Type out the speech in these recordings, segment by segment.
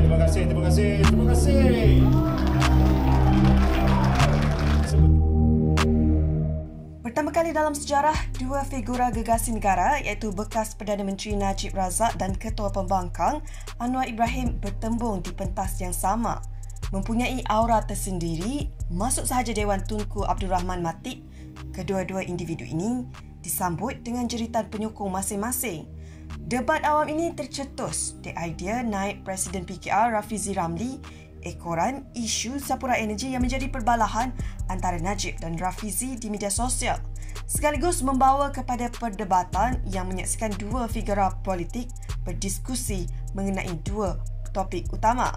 terima kasih, terima kasih, terima kasih. Pertama kali dalam sejarah, dua figura gegasi negara iaitu bekas Perdana Menteri Najib Razak dan Ketua Pembangkang Anwar Ibrahim bertembung di pentas yang sama. Mempunyai aura tersendiri, masuk sahaja Dewan Tunku Abdul Rahman Matik, kedua-dua individu ini disambut dengan jeritan penyokong masing-masing. Debat awam ini tercetus di idea naib Presiden PKR Rafizi Ramli ekoran isu Sapura Energy yang menjadi perbalahan antara Najib dan Rafizi di media sosial, sekaligus membawa kepada perdebatan yang menyaksikan dua figura politik berdiskusi mengenai dua topik utama.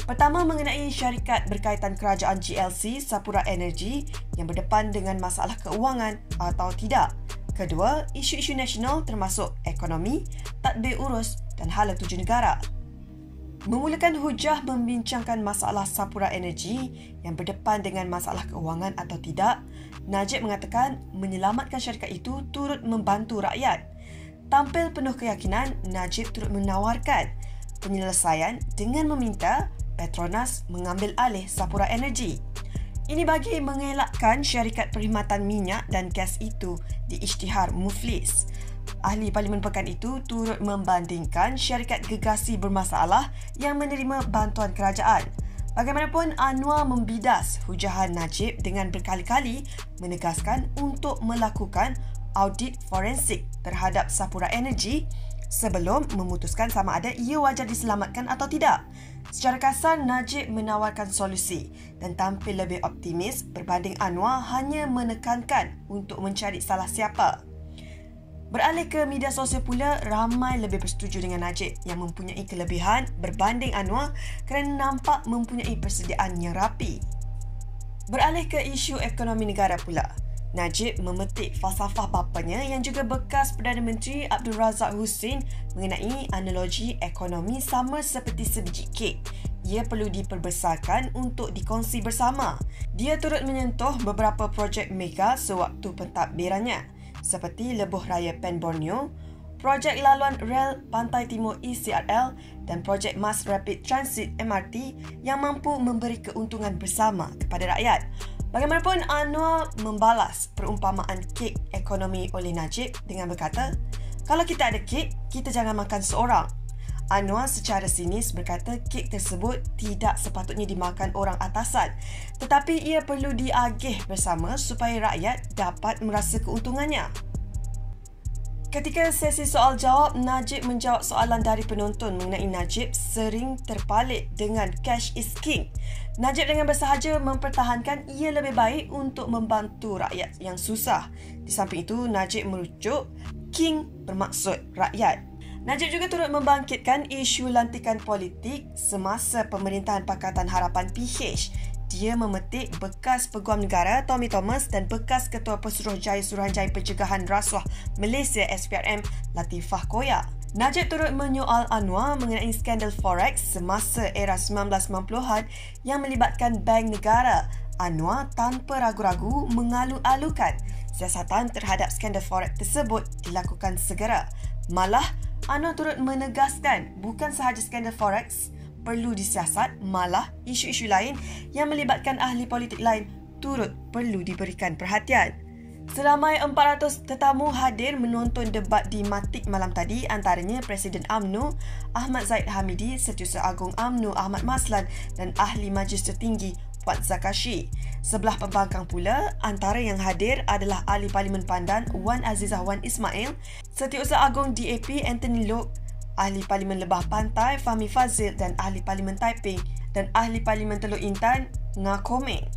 Pertama, mengenai syarikat berkaitan kerajaan GLC Sapura Energy yang berdepan dengan masalah keuangan atau tidak. Kedua, isu-isu nasional termasuk ekonomi, tadbir urus dan hala tuju negara. Memulakan hujah membincangkan masalah Sapura Energy yang berdepan dengan masalah keuangan atau tidak, Najib mengatakan menyelamatkan syarikat itu turut membantu rakyat. Tampil penuh keyakinan, Najib turut menawarkan penyelesaian dengan meminta Petronas mengambil alih Sapura Energy. Ini bagi mengelakkan syarikat perkhidmatan minyak dan gas itu diisytihar muflis. Ahli Parlimen Pekan itu turut membandingkan syarikat gegasi bermasalah yang menerima bantuan kerajaan. Bagaimanapun, Anwar membidas hujahan Najib dengan berkali-kali menegaskan untuk melakukan audit forensik terhadap Sapura Energy sebelum memutuskan sama ada ia wajar diselamatkan atau tidak. Secara kasar, Najib menawarkan solusi dan tampil lebih optimis berbanding Anwar hanya menekankan untuk mencari salah siapa. Beralih ke media sosial pula, ramai lebih bersetuju dengan Najib yang mempunyai kelebihan berbanding Anwar kerana nampak mempunyai persediaan yang rapi. Beralih ke isu ekonomi negara pula, Najib memetik falsafah bapanya yang juga bekas Perdana Menteri Abdul Razak Husin mengenai analogi ekonomi sama seperti sebiji kek. Ia perlu diperbesarkan untuk dikongsi bersama. Dia turut menyentuh beberapa projek mega sewaktu pentadbirannya, seperti Lebuh Raya Pen Borneo, projek laluan rel Pantai Timur ECRL dan projek Mass Rapid Transit MRT yang mampu memberi keuntungan bersama kepada rakyat. Bagaimanapun, Anwar membalas perumpamaan kek ekonomi oleh Najib dengan berkata, "Kalau kita ada kek, kita jangan makan seorang." Anwar secara sinis berkata kek tersebut tidak sepatutnya dimakan orang atasan, tetapi ia perlu diagih bersama supaya rakyat dapat merasa keuntungannya. Ketika sesi soal-jawab, Najib menjawab soalan dari penonton mengenai Najib sering terpalit dengan cash is king. Najib dengan bersahaja mempertahankan ia lebih baik untuk membantu rakyat yang susah. Di samping itu, Najib merujuk king bermaksud rakyat. Najib juga turut membangkitkan isu lantikan politik semasa pemerintahan Pakatan Harapan PH. Dia memetik bekas Peguam Negara Tommy Thomas dan bekas Ketua Pesuruhjaya Suruhanjaya Pencegahan Rasuah Malaysia SPRM Latifah Koya. Najib turut menyoal Anwar mengenai skandal forex semasa era 1990-an yang melibatkan bank negara. Anwar tanpa ragu-ragu mengalu-alukan siasatan terhadap skandal forex tersebut dilakukan segera. Malah, Anwar turut menegaskan bukan sahaja skandal forex perlu disiasat, malah isu-isu lain yang melibatkan ahli politik lain turut perlu diberikan perhatian. Seramai 400 tetamu hadir menonton debat di Matik malam tadi, antaranya Presiden UMNO Ahmad Zahid Hamidi, Setiausaha Agung UMNO Ahmad Maslan dan Ahli Majlis Tertinggi Wad Zakashi. Sebelah pembangkang pula, antara yang hadir adalah Ahli Parlimen Pandan Wan Azizah Wan Ismail, Setiausaha Agung DAP Anthony Loke, Ahli Parlimen Lebah Pantai Fahmi Fazil dan Ahli Parlimen Taiping dan Ahli Parlimen Teluk Intan Nga Komeng.